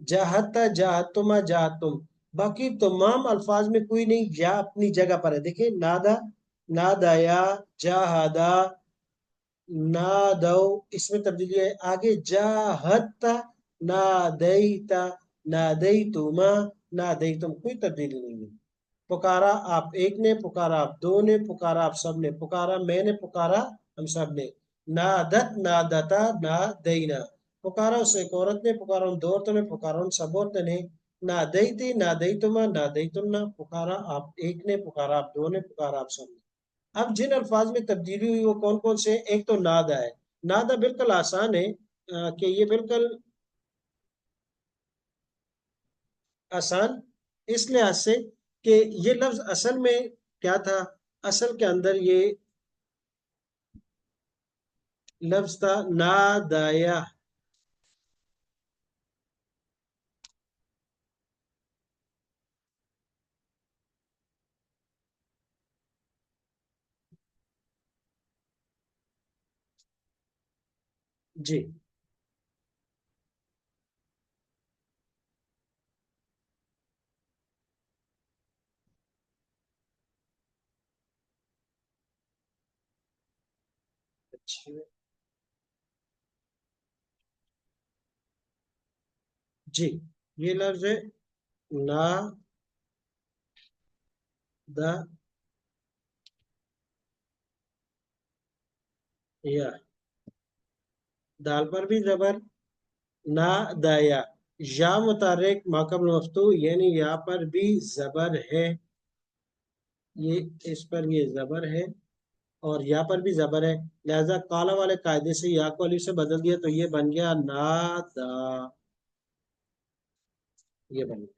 جاہتا جاہتما جاہتم، باقی تمام الفاظ میں کوئی نہیں، یا اپنی جگہ پر ہے. دیکھیں نادا، نادایا، جاہدا، نادو، اس میں تبدیلی ہے. آگے جاہتا، نادیتا، نادیتما، نادیتم، کوئی تبدیلی نہیں ہے. پکارا آپ ایک نے، پکارا آپ دو نے، پکارا آپ سب نے، پکارا میں نے، پکارا ہم سب نے. نادت، نادتا، نادینا، پکارا اس ایک عورت نے، پکارا ان دو عورتوں نے، پکارا ان سب عورتوں نے. نادیتی، نادیتما، نادیتنا، پکارا آپ ایک نے، پکارا آپ دو نے، پکارا آپ سب نے. اب جن الفاظ میں تبدیلی ہوئی وہ کون کون سے ہیں؟ ایک تو نادا ہے. نادا بالکل آسان ہے، کہ یہ بالکل آسان اس لحاظ سے کہ یہ لفظ اصل میں کیا تھا؟ اصل کے اندر یہ لفظ تھا نادایا. جی اچھا، جی یہ لفظ ہے نا دا یا، دال پر بھی زبر، نا دایا. یا متحرک ماقبل مفتوح، یعنی یا پر بھی زبر ہے. یہ اس پر یہ زبر ہے اور یا پر بھی زبر ہے، لہذا کالا والے قاعدے سے یا کو الف سے بدل دیا تو یہ بن گیا نادا. یہ بن گیا،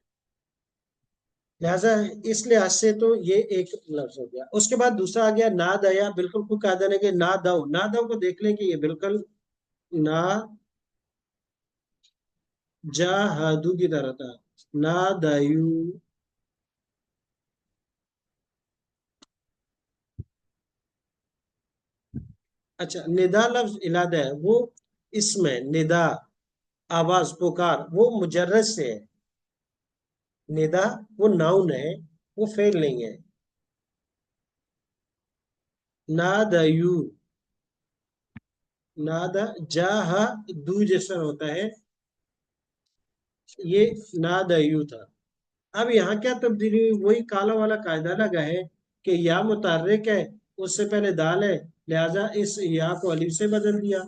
لہذا اس لحاظ سے تو یہ ایک لفظ ہو گیا. اس کے بعد دوسرا آ گیا نادیا، بالکل کوئی قاعدہ نہیں کہ نادو. نادو کو دیکھ لیں کہ یہ بالکل نا جاہدو کی طرح تھا. نادایو. اچھا، ندا لفظ علادہ ہے، وہ اسم ہے. ندا آواز، پکار، وہ مجرد سے ہے. ندا وہ ناؤن ہے، وہ فعل نہیں ہے. نادایو، نادا جاہا دو جیسا ہوتا ہے، یہ نادایو تھا. اب یہاں کیا تبدیلی ہوئی؟ وہی کالا والا قاعدہ لگا ہے کہ یا متحرک ہے، اس سے پہلے دال ہے، لہذا اس یا کو الف سے بدل دیا.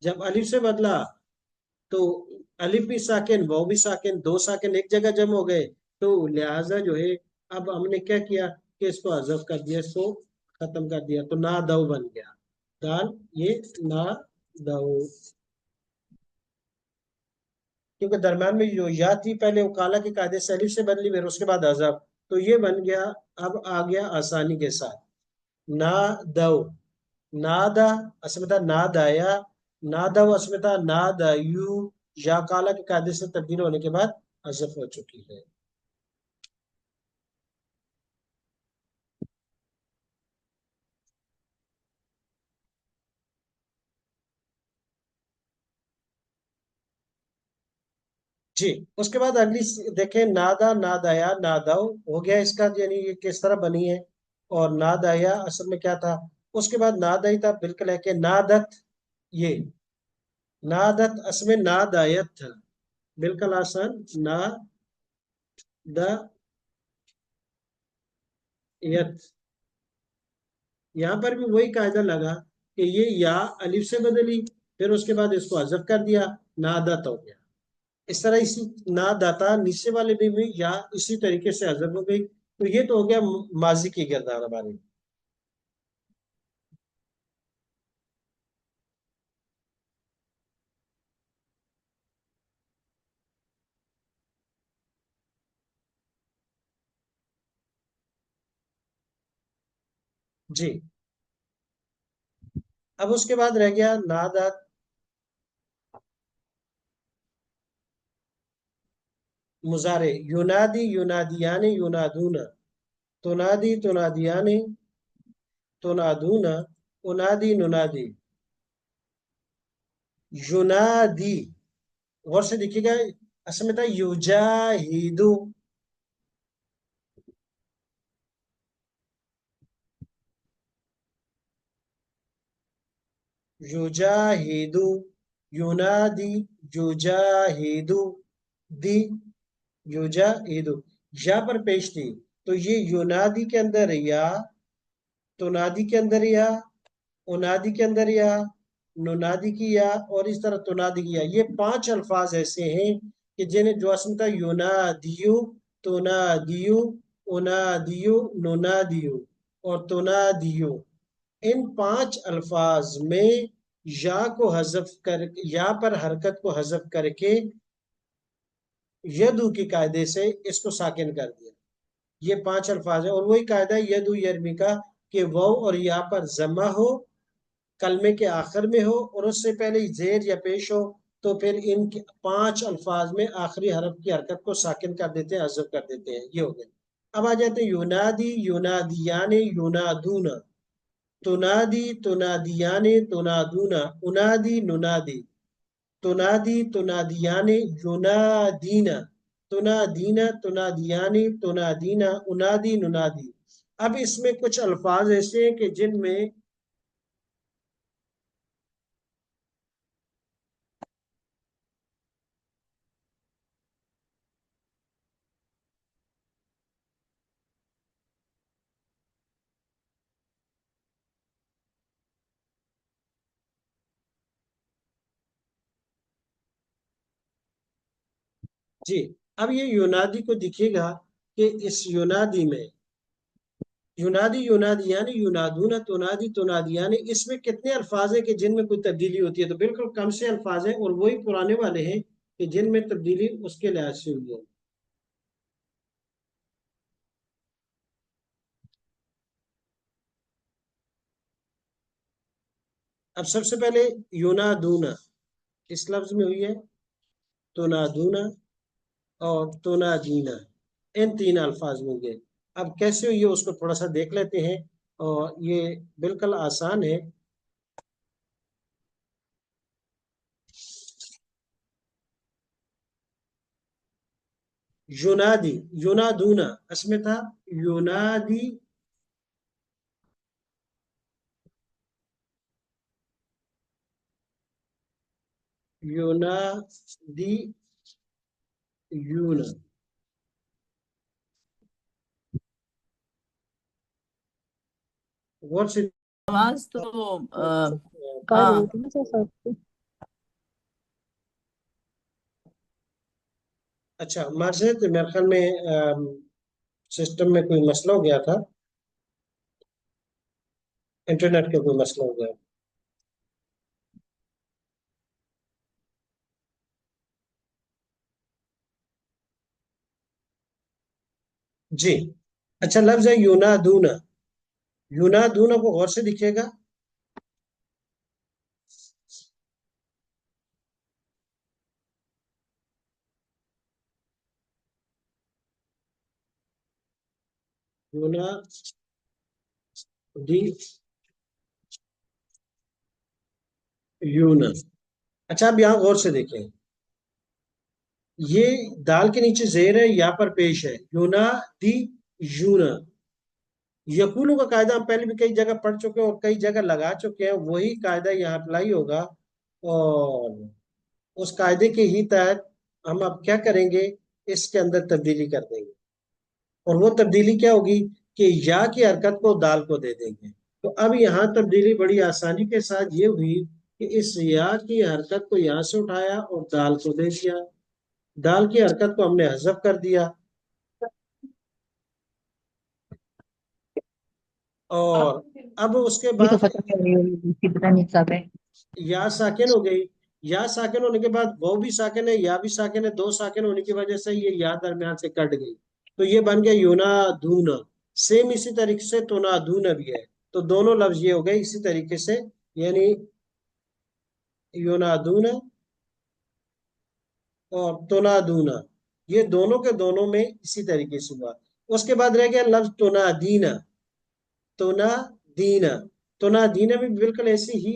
جب الف سے بدلا تو الف بھی ساکن، واو بھی ساکن، دو ساکن ایک جگہ جمع ہو گئے. تو لہذا جو ہے اب ہم نے کیا کیا کہ اس کو حذف کر دیا، اس کو ختم کر دیا، تو نا دو بن گیا. دال یہ نا دو، کیونکہ درمیان میں جو یا تھی پہلے وہ کالا کے قاعدے سے الف سے بدلی، پھر اس کے بعد حذف، تو یہ بن گیا. اب آ گیا آسانی کے ساتھ نا دو. نادا اصل میں تھا نادایا، نادو اصل میں تھا نادایو، یا کالا کے قاعدے سے تبدیل ہونے کے بعد حذف ہو چکی ہے. جی اس کے بعد اگلی دیکھیں نادا، نادایا، نادو ہو گیا اس کا، یعنی یہ کس طرح بنی ہے. اور نادایا اصل میں کیا تھا؟ اس کے بعد نادائی تھا، بالکل ہے کہ نادت. یہ نادت اصل میں نادایت تھا، بالکل آسان. نادایت. یہاں پر بھی وہی قاعدہ لگا کہ یہ یا الف سے بدلی، پھر اس کے بعد اس کو حذف کر دیا، نادت ہو گیا. اس طرح اسی ناداتا نیچے والے بھی یا اسی طریقے سے حذف ہو گئی. تو یہ تو ہو گیا ماضی کی کردار ہماری. جی اب اس کے بعد رہ گیا نادات. مضارع یونادی، یونادیانی، یونادون، تنادی، تنادیانی، تنادون، انادی، ننادی. یونادی غور سے دیکھیے گا، اصل میں تھا یوجاہدو، یوجاہدو، یونادی، یوجاہدو، دی، یوجاہدو، یا پر پیش تھی، تو یہ یونادی کے اندر یا، تنادی کے اندر یا، انادی کے اندر یا، نونادی کی یا، اور اس طرح تنادی کی یا، یہ 5 الفاظ ایسے ہیں کہ جنہیں جو اسم تھا یونادیو، تنادیو، انادیو، نونادیو اور تنادیو، ان 5 الفاظ میں یا کو حذف کر، یا پر حرکت کو حذف کر کے یدو کے قاعدے سے اس کو ساکن کر دیا۔ یہ 5 الفاظ ہیں، اور وہی قاعدہ ہے یدو یرمی کا کہ واو اور یا پر ضمہ ہو، کلمے کے آخر میں ہو، اور اس سے پہلے زیر یا پیش ہو، تو پھر ان 5 الفاظ میں آخری حرف کی حرکت کو ساکن کر دیتے ہیں، حذف کر دیتے ہیں۔ یہ ہو گئے۔ اب آ جاتے ہیں یونادی، یونادیان، یونادون، تنادی، تنادیان، تنادون، انادی، ننادی، تنادی، تنادیان، ینادین، تنادین، تنادیان، تنادین، انادی، ننادی۔ اب اس میں کچھ الفاظ ایسے ہیں کہ جن میں جی، اب یہ یونادی کو دیکھیے گا کہ اس یونادی میں یونادی، یونادیان، یونادون، تنادی، تنادیان، اس میں کتنے الفاظ ہیں کہ جن میں کوئی تبدیلی ہوتی ہے؟ تو بالکل کم سے الفاظ ہیں، اور وہی پرانے والے ہیں کہ جن میں تبدیلی اس کے لحاظ سے ہوئی ہے۔ اب سب سے پہلے یونادون اس لفظ میں ہوئی ہے، تنادون اور تنادینا، ان 3 الفاظ میں ہوئی ہے۔ اب کیسے ہوئی ہے اس کو تھوڑا سا دیکھ لیتے ہیں، اور یہ بالکل آسان ہے۔ یونادی، یونادون، اس میں تھا یونادی، یونادی، یون، غور سے آواز تو کر ہاں رہی تھی نا سب۔ اچھا، معذرت، میرے خیال میں سسٹم میں کوئی مسئلہ ہو گیا تھا، انٹرنیٹ کا کوئی مسئلہ ہو گیا۔ جی، اچھا، لفظ ہے یونادون، یونادون کو غور سے دیکھیے گا، یونادی، یون، اچھا اب یہاں غور سے دیکھیں، یہ دال کے نیچے زیر ہے، یا پر پیش ہے، یونادی، یون، یقولو کا قاعدہ ہم پہلے بھی کئی جگہ پڑھ چکے ہیں اور کئی جگہ لگا چکے ہیں، وہی قاعدہ یہاں اپلائی ہوگا، اور اس قاعدے کے ہی تحت ہم اب کیا کریں گے، اس کے اندر تبدیلی کر دیں گے، اور وہ تبدیلی کیا ہوگی کہ یا کی حرکت کو دال کو دے دیں گے۔ تو اب یہاں تبدیلی بڑی آسانی کے ساتھ یہ ہوئی کہ اس یا کی حرکت کو یہاں سے اٹھایا اور دال کو دے دیا، دال کی حرکت کو ہم نے حذف کر دیا، اور اب اس کے یہ تو بعد ختم کر رہی ہوگی کتنا نصاب ہے۔ یا ساکن ہو گئی، یا ساکن ہونے کے بعد وہ بھی ساکن ہے، یا بھی ساکن ہے، 2 ساکن ہونے کی وجہ سے یہ یا درمیان سے کٹ گئی، تو یہ بن گیا یونادون۔ سیم اسی طریقے سے تنادون بھی ہے، تو دونوں لفظ یہ ہو گئے اسی طریقے سے، یعنی یونادون اور تنادون، یہ دونوں کے دونوں میں اسی طریقے سے ہوا۔ اس کے بعد رہ گیا لفظ تنادینا، تنادینا، تنادینا بھی بالکل ایسی ہی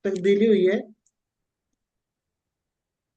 تبدیلی ہوئی ہے،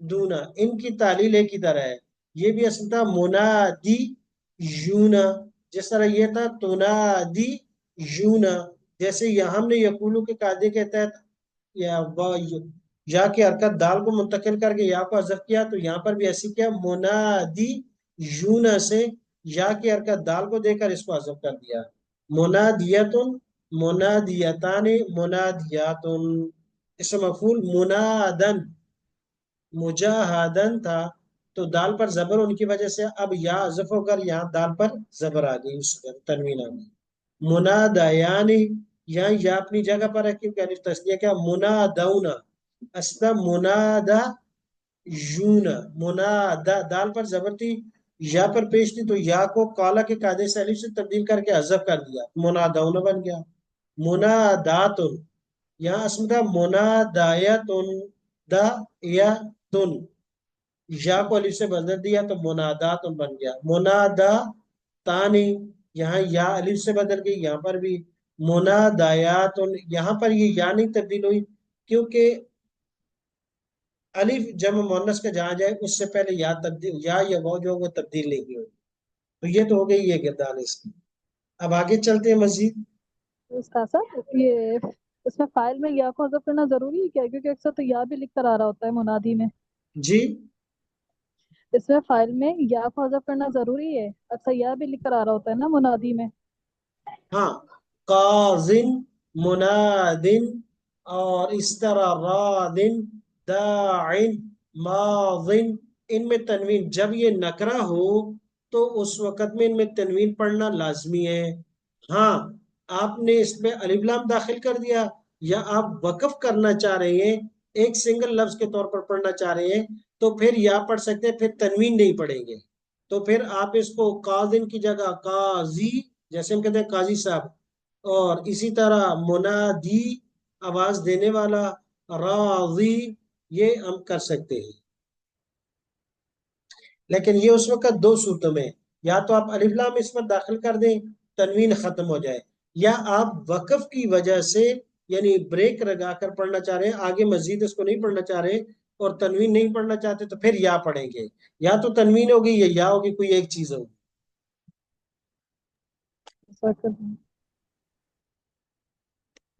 دونا، ان کی تعلیل ایک ہی طرح ہے. یہ بھی اصل تھا منادی یونا، جس طرح یہ تھا تنادی یونا. جیسے یہاں ہم نے یقولو کے قاعدے کے تحت یا کی حرکت دال کو منتقل کر کے یا کو حذف کیا، تو یہاں پر بھی ایسی کیا منادی یونا سے یا کی حرکت دال کو دے کر اس کو حذف کر دیا. منادیتن، منادیتان، منادیاتن. اس مفعول منادن مجاہدن تھا، تو دال پر زبر ان کی وجہ سے اب یا حذف ہو کر یہاں دال پر زبر آ گئی، اس پر تنوین آ گئی. منادیانی، یہاں یا اپنی جگہ پر ہے کیونکہ الف تسنیہ کیا منادونا، استا منادا یونا. منادا دال پر زبر تھی، یا پر پیش تھی، تو یا کو کالا کے قاعدے سے الف سے تبدیل کر کے حذف کر دیا، منادونا بن گیا. مناداتن، یہاں اسم تھا منادایتن، دا یا تن، یا کو الف سے بدل دیا تو مناداتن بن گیا. منادا تانی، یہاں یا الف سے بدل گئی، یہاں پر بھی منادایاتن. یہاں پر یہ یا نہیں تبدیل ہوئی کیونکہ الف جمع مؤنث کا جہاں جائے اس سے پہلے یا تبدیل یا وہ جو وہ تبدیل نہیں ہوئی، تو یہ تو ہو گئی یہ گردان اس کی. اب آگے چلتے ہیں مزید. استاد صاحب یہ اس میں فائل میں یا کو حذف کرنا ضروری ہے کیا؟ کیونکہ اکثر تو یا بھی لکھ کر آ رہا ہوتا ہے منادی میں. جی اس میں فائل میں یا کو حذف کرنا ضروری ہے، اکثر یا بھی لکھ کر آ رہا ہوتا ہے نا منادی میں. ہاں، قاضن، منادن، اور اس طرح رادن، داعن، ماضن، ان میں تنوین جب یہ نکرہ ہو تو اس وقت میں ان میں تنوین پڑھنا لازمی ہے. ہاں، آپ نے اس پہ الف لام داخل کر دیا یا آپ وقف کرنا چاہ رہے ہیں، ایک سنگل لفظ کے طور پر پڑھنا چاہ رہے ہیں، تو پھر یا پڑھ سکتے ہیں، پھر تنوین نہیں پڑھیں گے. تو پھر آپ اس کو قاضن کی جگہ قاضی، جیسے ہم کہتے ہیں قاضی صاحب، اور اسی طرح منادی آواز دینے والا، راضی، یہ ہم کر سکتے ہیں. لیکن یہ اس وقت دو صورتوں میں، یا تو آپ الف لام اس پر داخل کر دیں تنوین ختم ہو جائے، یا آپ وقف کی وجہ سے یعنی بریک لگا کر پڑھنا چاہ رہے ہیں، آگے مزید اس کو نہیں پڑھنا چاہ رہے اور تنوین نہیں پڑھنا چاہتے، تو پھر یا پڑھیں گے. یا تو تنوین ہوگی یا ہوگی، کوئی ایک چیز ہوگی.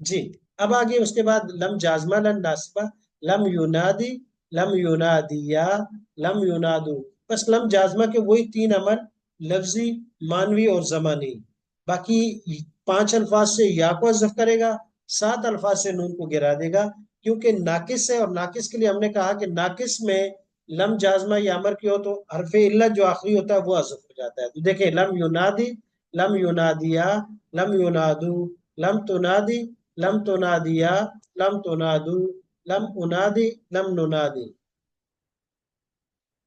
جی اب آگے اس کے بعد لم جازمہ، لن ناسبہ، لم یونادی، لم یونادیا، لم یونادو. بس لم جازمہ کے وہی تین عمل، لفظی، مانوی اور زمانی. باقی 5 الفاظ سے یا کو حذف کرے گا، 7 الفاظ سے نون کو گرا دے گا، کیونکہ ناقص ہے، اور ناقص کے لیے ہم نے کہا کہ ناقص میں لم جازمہ یا امر کی ہو تو حرف علت جو آخری ہوتا ہے وہ حذف ہو جاتا ہے. تو دیکھیں لم یونادی، لم یونادیا، لم یونادو، لم تنادی، لم تنادیا، لم تنادو، لم انادی، لم ننادی،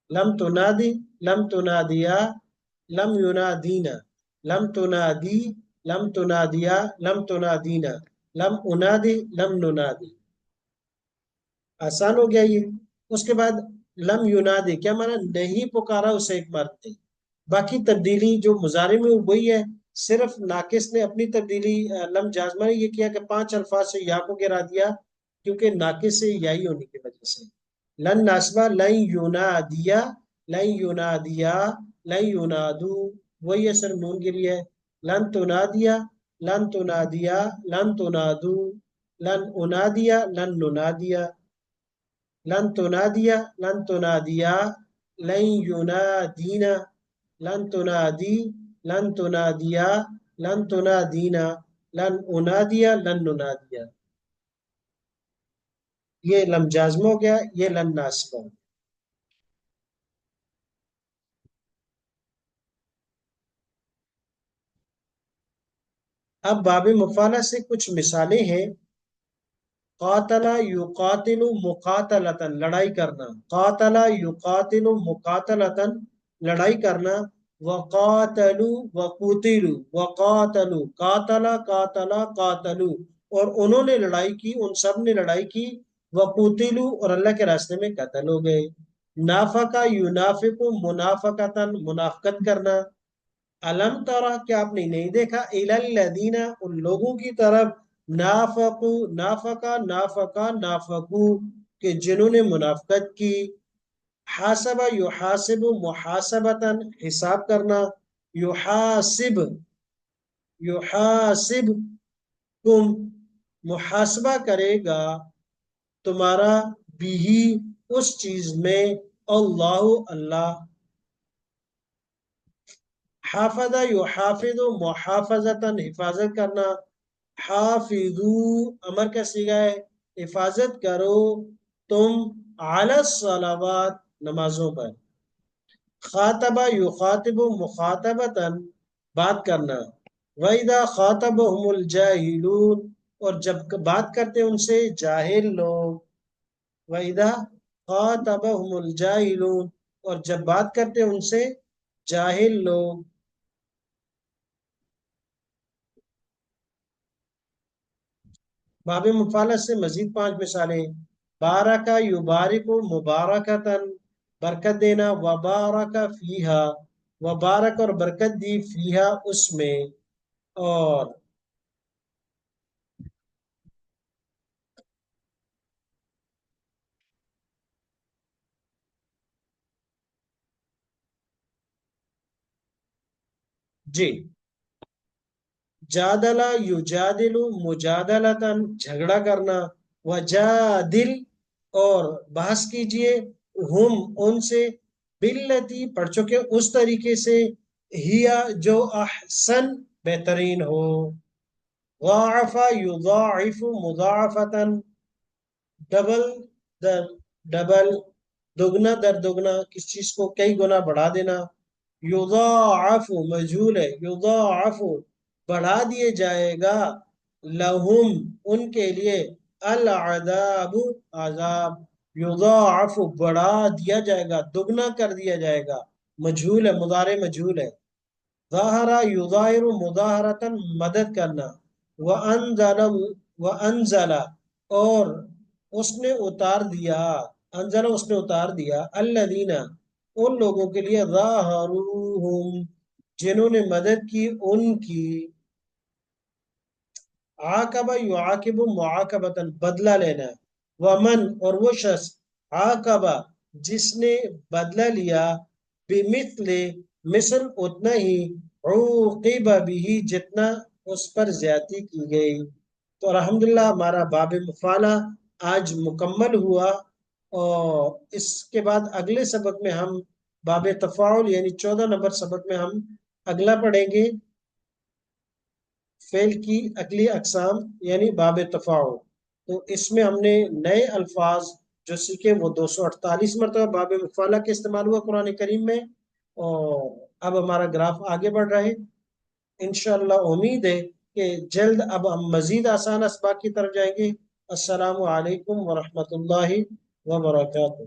لم تنادی، لم تنادیا، لم ینادینا، لم تنادی، لم تنادیا، لم تنادینا، لم انادی، لم ننادی. آسان ہو گیا یہ. اس کے بعد لم ینادی کیا مانا؟ نہیں پکارا اسے ایک مرد نے. باقی تبدیلی جو مضارع میں وہی ہے، صرف ناقص نے اپنی تبدیلی لم جازمہ نے یہ کیا کہ 5 الفاظ سے یا کو گرا دیا، کیونکہ ناقص سے یائی ہونے کی وجہ سے. لن ناسبہ، لن یونادیا، لن یونادیا، لن یونادو، وہی ہے صرف نون کے لیے. لن تنادیا، لن تنادیا، لن تنادو، لن انادیا، لن ننادیا، لن تنادیا، لن تنادیا، لن ینادینا، لن تنادی، لن تنادیا، لن تنادینا، لن انادیا، لن ننادیا. یہ لم جازم ہو گیا، یہ لن ناسب ہو گیا. اب باب مفعلہ سے کچھ مثالیں ہیں. قاتل یقاتل مقاتلتن، لڑائی کرنا. قاتل یقاتل مقاتلتن، لڑائی کرنا. وقاتلوا وقتلوا، وقاتلوا، قاتل قاتل قاتلوا، اور انہوں نے لڑائی کی، ان سب نے لڑائی کی. وقتلوا، اور اللہ کے راستے میں قتل ہو گئے. نافقہ ینافق منافقتن، منافقت کرنا. علم ترا، کیا آپ نے نہیں دیکھا؟ الی الذین، ان لوگوں کی طرف، نافقو، نافقا، نافقا، نافقو، کہ جنہوں نے منافقت کی. حاسبہ یحاسب محاسبتاً حساب کرنا، یحاسب یحاسب تم محاسبہ کرے گا تمہارا بھی اس چیز میں اللہ اللہ، حافظ یحافظ محافظتاً حفاظت کرنا، حافظو امر کا صیغہ ہے، حفاظت کرو تم علی الصلوات نمازوں پر، خاطبہ یخاطب مخاطبتاً بات کرنا، وَإِذَا خَاطَبَهُمُ الْجَاهِلُونَ اور جب بات کرتے ان سے جاہل لوگ، وَإِذَا خَاطَبَهُمُ الْجَاهِلُونَ اور جب بات کرتے ان سے جاہل لوگ۔ باب مفعلہ سے مزید 5 مثالیں، بارکا یبارک مبارکتاً برکت دینا، وبارک فیہا وبارک اور برکت دی فیہا اس میں، اور جی جادلہ یجادل مجادلتاً جھگڑا کرنا، وجادل اور بحث کیجئے ہم ان سے، باللتی پڑھ چکے اس طریقے سے، ہیا جو احسن بہترین ہو، ضاعف یضاعف مضاعفتاً ڈبل در ڈبل دگنا در دگنا کس چیز کو کئی گنا بڑھا دینا، یضاعف مجہول ہے، یضاعف بڑھا دیے جائے گا، لہم ان کے لیے، العذاب عذاب، یضاعف بڑھا دیا جائے گا، دگنا کر دیا جائے گا، مجہول ہے، مضارع مجہول ہے، ظاہرہ یظاہر مظاہرتاً مدد کرنا، وانزل اور اس نے اتار دیا، انزل اس نے اتار دیا، الذین ان لوگوں کے لیے، ظاہروہم جنہوں نے مدد کی ان کی، عاقبہ یعاقب معاقبتاً بدلہ لینا، ومن اور وہ شخص، عاقبہ جس نے بدلہ لیا، بمثل مثل اتنا ہی، عوقب بھی جتنا اس پر زیادتی کی گئی۔ تو الحمدللہ ہمارا باب مفعلہ آج مکمل ہوا، اور اس کے بعد اگلے سبق میں ہم باب تفاعل یعنی 14 نمبر سبق میں ہم اگلا پڑھیں گے، فعل کی عقلی اقسام یعنی باب تفاعل۔ تو اس میں ہم نے نئے الفاظ جو سیکھے وہ 248 مرتبہ باب مفعلہ کے استعمال ہوا قرآن کریم میں، اور اب ہمارا گراف آگے بڑھ رہا ہے، انشاءاللہ امید ہے کہ جلد اب ہم مزید آسان اسباق کی طرف جائیں گے۔ السلام علیکم ورحمۃ اللہ وبرکاتہ۔